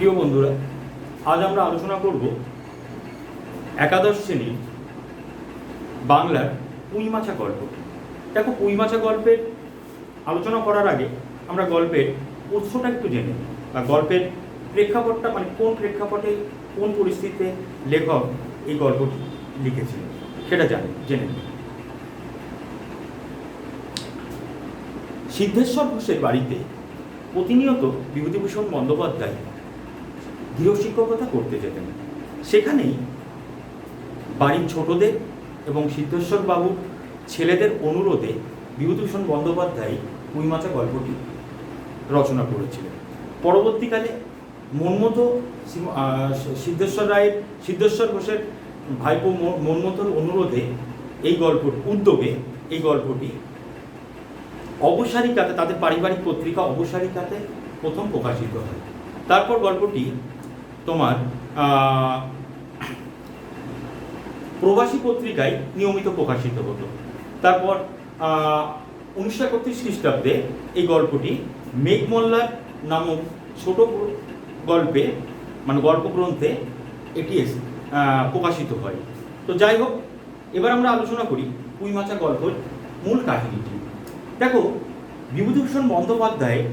প্রিয় বন্ধুরা, আজ আমরা আলোচনা করব একাদশ শ্রেণীর বাংলার পুঁইমাছা গল্প। দেখো, পুঁইমাছা গল্পের আলোচনা করার আগে আমরা গল্পের উৎসটা একটু জেনে নিই, বা গল্পের প্রেক্ষাপটটা, মানে কোন প্রেক্ষাপটে কোন পরিস্থিতিতে লেখক এই গল্পটি লিখেছিলেন সেটা জেনে নিই। সিদ্ধেশ্বর ঘোষের বাড়িতে প্রতিনিয়ত বিভূতিভূষণ বন্দ্যোপাধ্যায় গৃহশিক্ষকতা করতে যেতেন। সেখানেই বাড়ির ছোটদের এবং সিদ্ধেশ্বর বাবুর ছেলেদের অনুরোধে বিভূতিভূষণ বন্দ্যোপাধ্যায় পুঁইমাছা গল্পটি রচনা করেছিলেন। পরবর্তীকালে মন্মথ সিদ্ধেশ্বর ঘোষের ভাইপো মন্মথর অনুরোধে এই গল্পটি অবসারিকাতে, তাদের পারিবারিক পত্রিকা অবসারিকাতে প্রথম প্রকাশিত হয়। তারপর গল্পটি তোমার প্রবাসী পত্রিকায় নিয়মিত প্রকাশিত হতো। তারপর 1931 খ্রিস্টাব্দে এই গল্পটি মেঘমল্লার নামক ছোট গল্পে, মানে গল্পগ্রন্থে এটি প্রকাশিত হয়। তো যাই হোক, এবার আমরা আলোচনা করি পুঁইমাছা গল্পের মূল কাহিনীটি। দেখো, বিভূতিভূষণ বন্দ্যোপাধ্যায়ের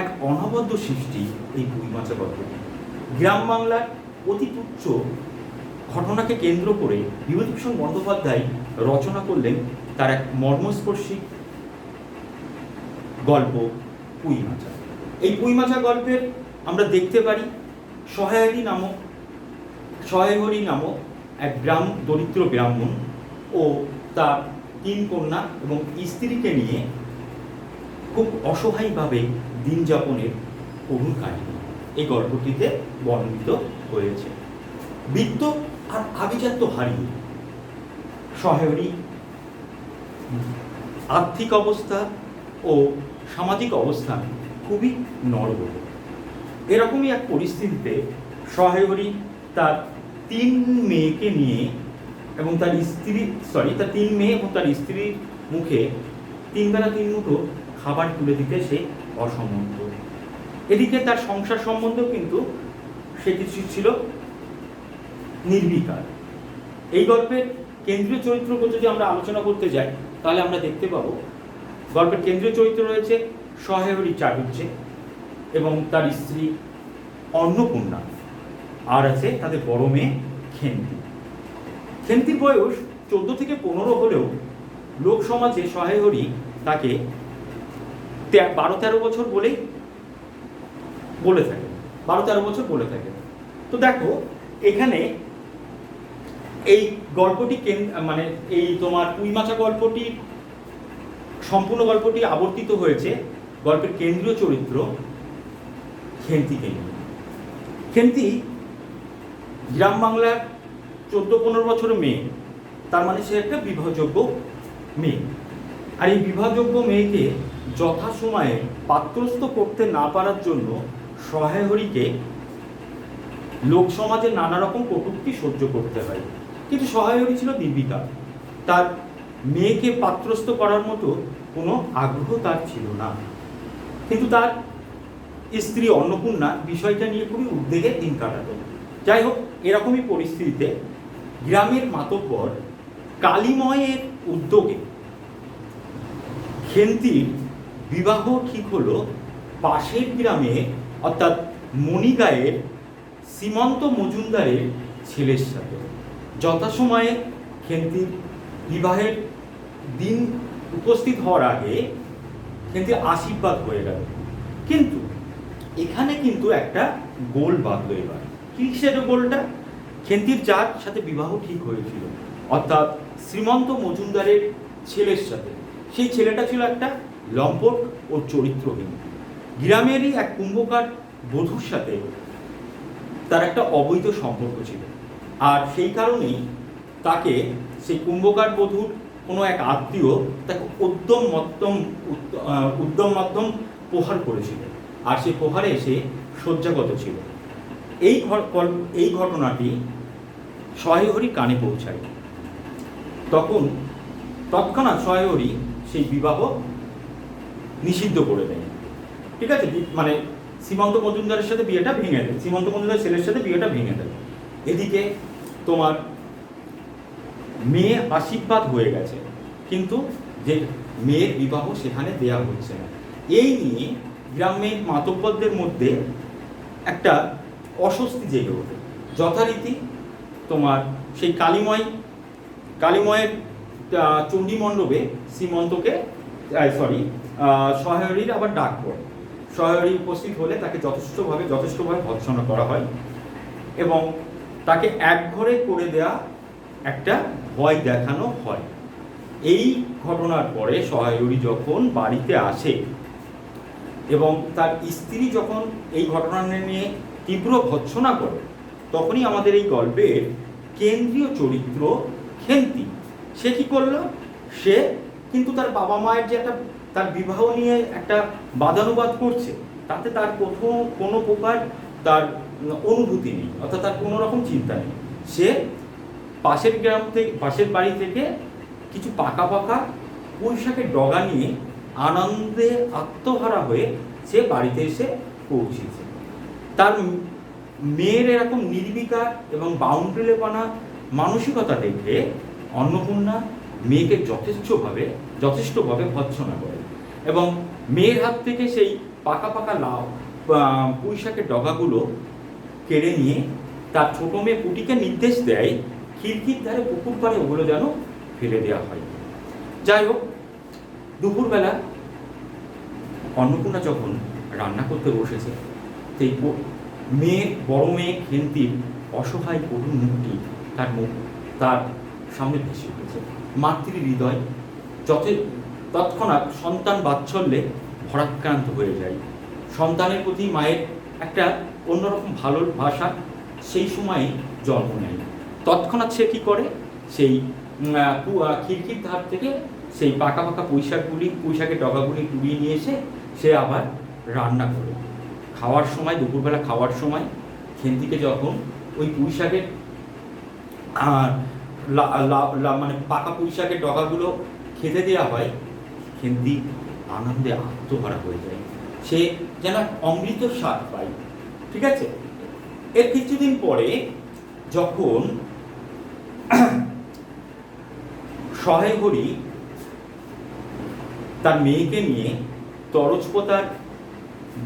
এক অনবদ্য সৃষ্টি এই পুঁইমাছা গল্পটি। গ্রাম বাংলার অতি তুচ্ছ ঘটনাকে কেন্দ্র করে বিভূতিভূষণ বন্দ্যোপাধ্যায় রচনা করলেন তার এক মর্মস্পর্শী গল্প পুঁইমাছা। এই পুঁইমাছা গল্পের আমরা দেখতে পারি সহায়হরি নামক এক দরিদ্র ব্রাহ্মণ ও তার 3 কন্যা এবং স্ত্রীকে নিয়ে খুব অসহায়ভাবে দিন যাপনের করুণ কাহিনী এই গল্পটিতে বর্ণিত হয়েছে। বৃত্ত আর আভিজাত্য হারিয়ে সহায়হরি আর্থিক অবস্থা ও সামাজিক অবস্থান খুবই নড়বড়ে। এরকমই এক পরিস্থিতিতে সহায়হরি তার 3 মেয়েকে নিয়ে এবং তার 3 মেয়ে এবং তার স্ত্রীর মুখে 3 বেলা 3 মুঠো খাবার তুলে দিতে সে অসমর্থ। এদিকে তার সংসার সম্বন্ধেও কিন্তু সে কিছু ছিল নির্বিকার। এই গল্পের কেন্দ্রীয় চরিত্রকে যদি আমরা আলোচনা করতে যাই, তাহলে আমরা দেখতে পাবো গল্পের কেন্দ্রীয় চরিত্র রয়েছে সহায়হরি চাটুর্যে এবং তার স্ত্রী অন্নপূর্ণা, আর আছে তাদের বড় মেয়ে খেন্তি। খেন্তির বয়স 14 থেকে 15 হলেও লোক সমাজে সহায়হরি তাকে 12-13 বছর বলে থাকে। তো দেখো, এখানে এই গল্পটি মানে এই তোমার পুঁইমাছা গল্পটি, সম্পূর্ণ গল্পটি আবর্তিত হয়েছে গল্পের কেন্দ্রীয় চরিত্র খেন্তিকে নিয়ে। খেন্তি গ্রাম বাংলার 14-15 বছরের মেয়ে, তার মানে সে একটা বিবাহযোগ্য মেয়ে। আর এই বিবাহযোগ্য মেয়েকে যথাসময়ে পাত্রস্থ করতে না পারার জন্য সহায়হরিকে লোক সমাজে নানা রকম কটূক্তি সহ্য করতে হয়। কিন্তু সহায়হরি ছিল নির্বিকার, তার মেয়েকে পাত্রস্থ করার মতো কোনো আগ্রহ তার ছিল না। কিন্তু তার স্ত্রী অন্নপূর্ণা বিষয়টা নিয়ে খুবই উদ্বেগে দিন কাটাত। যাই হোক, এরকমই পরিস্থিতিতে গ্রামের মাতব্বর কালীময়ের উদ্যোগে খেন্তির বিবাহ ঠিক হলো পাশের গ্রামে, অর্থাৎ মণিগাঁয়ের সীমন্ত মজুমদারের ছেলের সাথে। যথাসময়ে খেন্তির বিবাহের দিন উপস্থিত হওয়ার আগে খেন্তির আশীর্বাদ হয়ে গেল। কিন্তু এখানে কিন্তু একটা গোল বাঁধলো। এবার কি সেটা গোলটা? খেন্তির যার সাথে বিবাহ ঠিক হয়েছিল, অর্থাৎ শ্রীমন্ত মজুমদারের ছেলের সাথে, সেই ছেলেটা ছিল একটা লম্পট ও চরিত্রহীন। গ্রামেরই এক কুম্ভকার বধূর সাথে তার একটা অবৈধ সম্পর্ক ছিল। আর সেই কারণেই তাকে সেই কুম্ভকার বধূর কোনো এক আত্মীয় তাকে উদ্যম মধ্যম প্রহার করেছিল, আর সেই প্রহারে সে শয্যাগত ছিল। এই ঘটনাটি সহায়হরি কানে পৌঁছায়। তৎক্ষণাৎ সহায়হরি সেই বিবাহ নিষিদ্ধ করে দেয়। ঠিক আছে, মানে সীমান্ত মজুমদারের সাথে বিয়েটা ভেঙে দেয়, সীমান্ত মজুমদারের ছেলের সাথে বিয়েটা ভেঙে দেয়। এদিকে তোমার মেয়ে আশীর্বাদ হয়ে গেছে, কিন্তু যে মেয়ের বিবাহ সেখানে দেয়া হচ্ছে না। এই নিয়ে গ্রামের মাতব্বরদের মধ্যে একটা অস্বস্তি জেগে ওঠে। যথারীতি তোমার সেই কালীময়ের চণ্ডী মণ্ডপে সীমন্তকে সহায়রীর আবার ডাক পড়ে। সহায়রী উপস্থিত হলে তাকে যথেষ্টভাবে ভৎসনা করা হয় এবং তাকে একঘরে করে দেয়া একটা ভয় দেখানো হয়। এই ঘটনার পরে সহায়রী যখন বাড়িতে আসে এবং তার স্ত্রী যখন এই ঘটনা নিয়ে তীব্র ভৎসনা করে, তখনই আমাদের এই গল্পের কেন্দ্রীয় চরিত্র খেন্তি সে কি করলো, সে কিন্তু তার বাবা মায়ের যে একটা তার বিবাহ নিয়ে একটা বাদানুবাদ করছে, তাতে তার কোনো প্রকার তার অনুভূতি নেই, অর্থাৎ তার কোনো রকম চিন্তা নেই। সে পাশের বাড়ি থেকে কিছু পাকা পুঁইশাকের ডগা নিয়ে আনন্দে আত্মহারা হয়ে সে বাড়িতে এসে পৌঁছেছে। তার মেয়ের এরকম নির্বিকার এবং বাউন্ডারিলেপনা মানসিকতা দেখে অন্নপূর্ণা মেয়েকে যথেষ্টভাবে ভৎসনা করে এবং মেয়ের হাত থেকে সেই পাকা পুঁইশাকের ডগাগুলো কেড়ে নিয়ে তার ছোট মেয়ে পুটিকে নির্দেশ দেয় খিড়কির ধারে পুকুর পাড়ে ওগুলো যেন ফেলে দেওয়া হয়। যাই হোক, দুপুরবেলা অন্নপূর্ণা যখন রান্না করতে বসেছে, সেই বড় মেয়ে খেন্তির অসহায় করুণ মুখটি তার সামনে ভেসে উঠেছে। মাতৃ হৃদয় তৎক্ষণাৎ সন্তান বাৎসল্যে ভরাক্রান্ত হয়ে যায়। সন্তানের প্রতি মায়ের একটা অন্যরকম ভালোবাসা সেই সময়ে জন্ম নেয়। তৎক্ষণাৎ সে কি করে, সেই খিড়কির ধার থেকে সেই পাকা পুঁইশাকের ডগাগুলি কুড়িয়ে নিয়ে এসে সে আবার রান্না করে দুপুরবেলা খাওয়ার সময় খেন্তিকে যখন ওই পুঁইশাকের মানে পাকা পুঁইশাকের ডগাগুলো খেতে দেওয়া হয়, খেন্তি আনন্দে আত্মহারা হয়ে যায়। সে যেন অমৃত স্বাদ পায়। ঠিক আছে, এর কিছুদিন পরে যখন সহায়হরি তার মেয়েকে নিয়ে তরজপোতার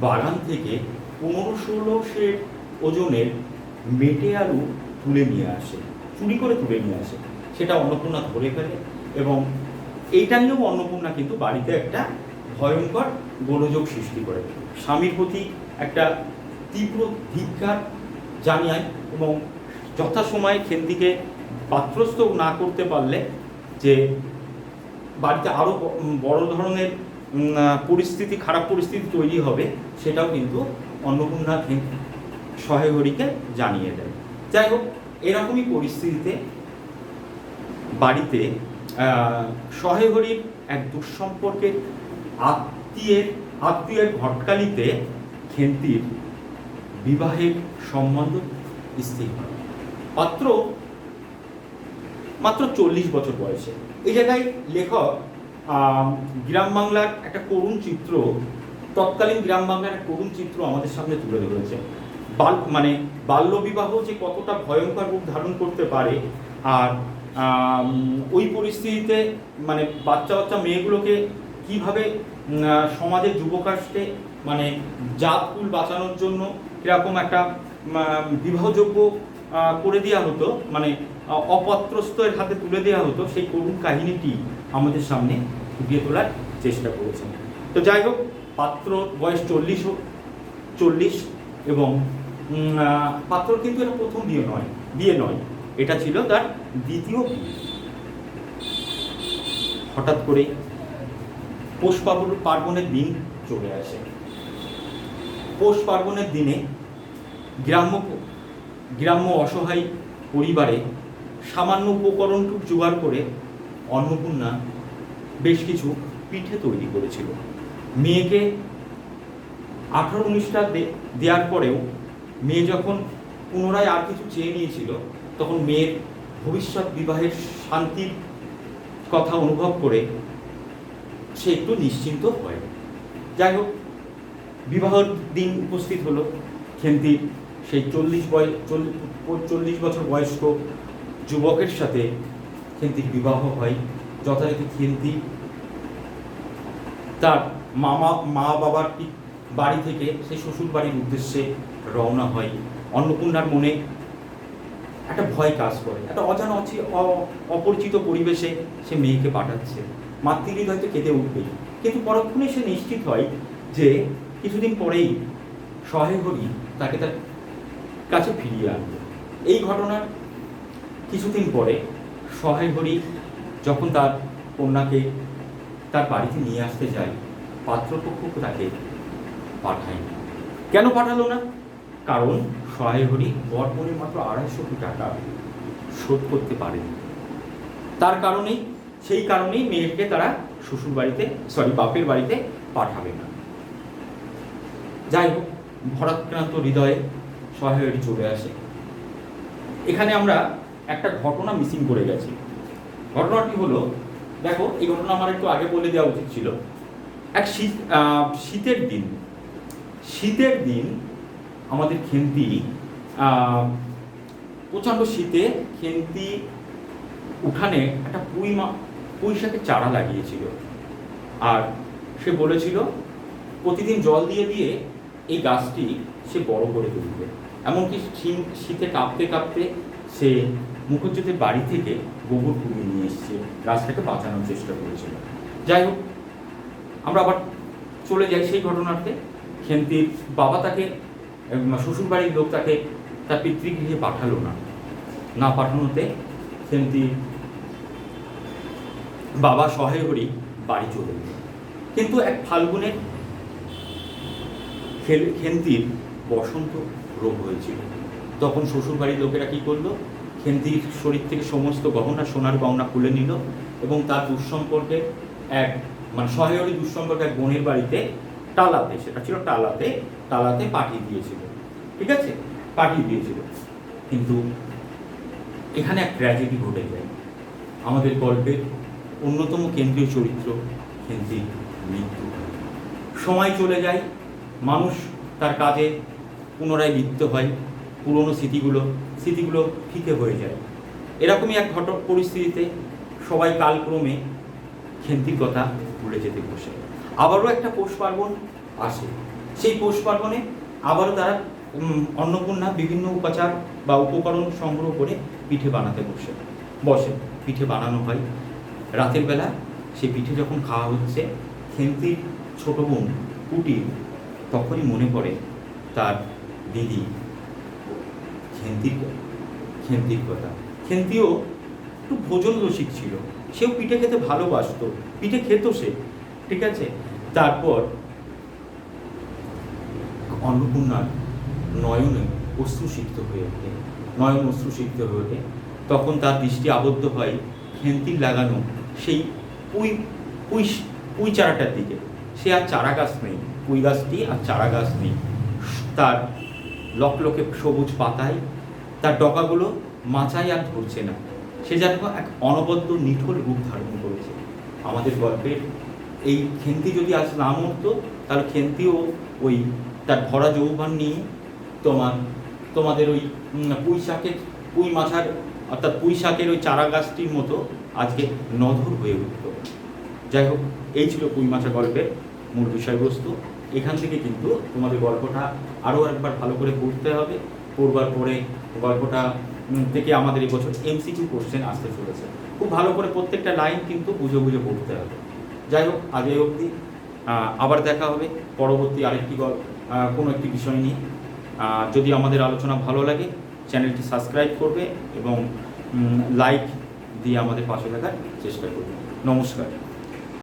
বাগান থেকে 15-16 সের ওজনের মেটে আলু চুরি করে তুলে নিয়ে আসে, সেটা অন্নপূর্ণা ধরে ফেলে এবং এইটা নিয়েও অন্নপূর্ণা কিন্তু বাড়িতে একটা ভয়ঙ্কর গোলযোগ সৃষ্টি করে। স্বামীর প্রতি একটা তীব্র ধিক্কার জানায় এবং যথাসময়ে খেন্তিকে পাত্রস্থ না করতে পারলে যে বাড়িতে আরও বড় ধরনের খারাপ পরিস্থিতি তৈরি হবে, সেটাও কিন্তু অন্নপূর্ণা সহায়হরিকে জানিয়ে দেয়। যাই হোক, এরকমই পরিস্থিতিতে বাড়িতে সহায়হরির এক দুঃসম্পর্কের আত্মীয়ের ঘটকালিতে খেন্তির বিবাহের সম্বন্ধ স্থির হয়। পাত্র মাত্র 40 বছর বয়সে। এই জায়গায় লেখক গ্রাম বাংলার একটা করুণ চিত্র, তৎকালীন গ্রাম বাংলার একটা করুণ চিত্র আমাদের সামনে তুলে ধরেছে। বাল্যবিবাহ যে কতটা ভয়ঙ্কর রূপ ধারণ করতে পারে, আর ওই পরিস্থিতিতে বাচ্চা মেয়েগুলোকে কিভাবে সমাজের যুবকাস্টে জাতকুল বাঁচানোর জন্য কিরকম একটা বিবাহযোগ্য করে দেওয়া হতো, অপাত্রস্থের হাতে তুলে দেওয়া হতো, সেই করুণ কাহিনীটি আমাদের সামনে ফুটিয়ে তোলার চেষ্টা করেছেন। তো যাই হোক, পাত্র বয়স 40 এবং পাত্র কিন্তু এটা প্রথম বিয়ে নয়, এটা ছিল তার দ্বিতীয় বিয়ে। হঠাৎ করে পৌষ পার্বণের দিন চলে আসে। পৌষ পার্বণের দিনে গ্রাম্য অসহায় পরিবারে সামান্য উপকরণটুকু জোগাড় করে অন্নপূর্ণা বেশ কিছু পিঠে তৈরি করেছিল। মেয়েকে 18-19টা দেওয়ার পরেও মেয়ে যখন পুনরায় আর কিছু চেয়ে নিয়েছিল, তখন মেয়ের ভবিষ্যৎ বিবাহের শান্তির কথা অনুভব করে সে একটু নিশ্চিন্ত হয়। যাই হোক, বিবাহের দিন উপস্থিত হলো। খেন্তির সেই 40 বছর বয়স্ক যুবকের সাথে খেন্তির বিবাহ হয়। যথারীতি খেন্তি তার মা বাবার বাড়ি থেকে সেই শ্বশুর বাড়ির উদ্দেশ্যে রওনা হয়। অন্নপূর্ণার মনে একটা ভয় কাজ করে, একটা অজানা অপরিচিত পরিবেশে সে মেয়েকে পাঠাচ্ছে। মাতৃহৃদয় তো কেঁদে উঠবেই, কিন্তু পরক্ষণে সে নিশ্চিত হয় যে কিছুদিন পরেই সহায় হরি তাকে তার কাছে ফিরিয়ে আনবে। এই ঘটনার কিছুদিন পরে সহায় হরি যখন তার কন্যাকে তার বাড়িতে নিয়ে আসতে যায়, পাত্রপক্ষ তাকে পাঠায় না। কেন পাঠালো না? কারণ সহায় হরি বর্তমানে মাত্র 250 কোটি টাকা শোধ করতে পারেনি। তার কারণেই সেই কারণেই মেয়েকে তারা শ্বশুর বাড়িতে বাপের বাড়িতে পাঠাবে না। যাই হোক, ভরাক্রান্ত হৃদয়ে সহায় হরি চলে আসে। এখানে আমরা একটা ঘটনা মিসিং করে গেছি। ঘটনাটি হলো, দেখো এই ঘটনা আমার একটু আগে বলে দেওয়া উচিত ছিল। এক শীতের দিন আমাদের খেন্তি, প্রচণ্ড শীতে খেন্তি উঠানে একটা পুঁই শাকের চারা লাগিয়েছিল। আর সে বলেছিল প্রতিদিন জল দিয়ে দিয়ে এই গাছটি সে বড় করে তুলবে। এমনকি শীতে কাঁপতে কাঁপতে সে মুখুজ্জেদের বাড়ি থেকে গোবর কুড়িয়ে নিয়ে এসছে, গাছটাকে বাঁচানোর চেষ্টা করেছিল। যাই হোক, আমরা আবার চলে যাই সেই ঘটনাতে। খেন্তির বাবা তাকে, শ্বশুর বাড়ির লোক তাকে তার পিতৃগৃহে পাঠালো না পাঠানোতে খেন্তির বাবা সহায় হরি বাড়ি চলে গেল। কিন্তু এক ফাল্গুনে খেন্তির বসন্ত রোগ হয়েছিল। তখন শ্বশুর বাড়ির লোকেরা কি করলো, খেন্তির শরীর থেকে সমস্ত গহনা, সোনার গহনা খুলে নিল এবং তার দুঃসম্পর্কে সহায় হরি দুঃসম্পর্কে এক বোনের বাড়িতে টালাতে, সেটা ছিল টালাতে পাঠিয়ে দিয়েছিল। ঠিক আছে, পাঠিয়ে দিয়েছিল। কিন্তু এখানে এক ট্র্যাজেডি ঘটে যায়। আমাদের গল্পের অন্যতম কেন্দ্রীয় চরিত্র খেন্তির মৃত্যু। সময় চলে যায়, মানুষ তার কাজে পুনরায় লিপ্ত হয়, পুরনো স্মৃতিগুলো ফিকে হয়ে যায়। এরকমই এক পরিস্থিতিতে সবাই কালক্রমে খেন্তির কথা ভুলে যেতে বসে। আবারও একটা পৌষ পার্বণ আসে। সেই পৌষ পার্বণে আবারও তারা অন্নপূর্ণা বিভিন্ন উপাচার বা উপকরণ সংগ্রহ করে পিঠে বানাতে বসে। পিঠে বানানো হয়। রাতের বেলা সেই পিঠে যখন খাওয়া হচ্ছে, খেন্তির ছোট বোন কুটির তখনই মনে পড়ে তার দিদি খেন্তির কথা। খেন্তিও একটু ভোজন রসিক ছিল, সেও পিঠে খেতে ভালোবাসতো, পিঠে খেত সে। ঠিক আছে, তারপর অন্নপূর্ণার নয়ন অশ্রুসিক্ত হয়ে ওঠে। তখন তার দৃষ্টি আবদ্ধ হয় খেন্তির লাগানো সেই পুঁই চারাটার দিকে। সে আর চারা গাছ নেই, পুঁই গাছটি আর চারা গাছ নেই। তার লকলকে সবুজ পাতায় তার ডগাগুলো মাচায় আর ধরছে না। সে যেন এক অনবদ্য নিঠোর রূপ ধারণ করেছে। আমাদের গল্পের এই খেন্তি যদি আজ না মরতো, তাহলে খেন্তিও ওই তার ভরা যৌবন নিয়ে তোমাদের ওই পুঁই মাছার অর্থাৎ পুঁই শাকের ওই চারা গাছটির মতো আজকে নধর হয়ে উঠত। যাই হোক, এই ছিল পুঁই মাছা গল্পের মূল বিষয়বস্তু। এখান থেকে কিন্তু তোমাদের গল্পটা আরও একবার ভালো করে পড়তে হবে। পড়বার পরে গল্পটা থেকে আমাদের এবছর MCQ কোশ্চেন আসতে চলেছে। খুব ভালো করে প্রত্যেকটা লাইন কিন্তু বুঝে পড়তে হবে। যাই হোক, আগে অবধি, আবার দেখা হবে পরবর্তী আরেকটি কোনো একটি বিষয় নিয়ে। যদি আমাদের আলোচনা ভালো লাগে, চ্যানেলটি সাবস্ক্রাইব করবে এবং লাইক দিয়ে আমাদের পাশে থাকার চেষ্টা করবে। নমস্কার।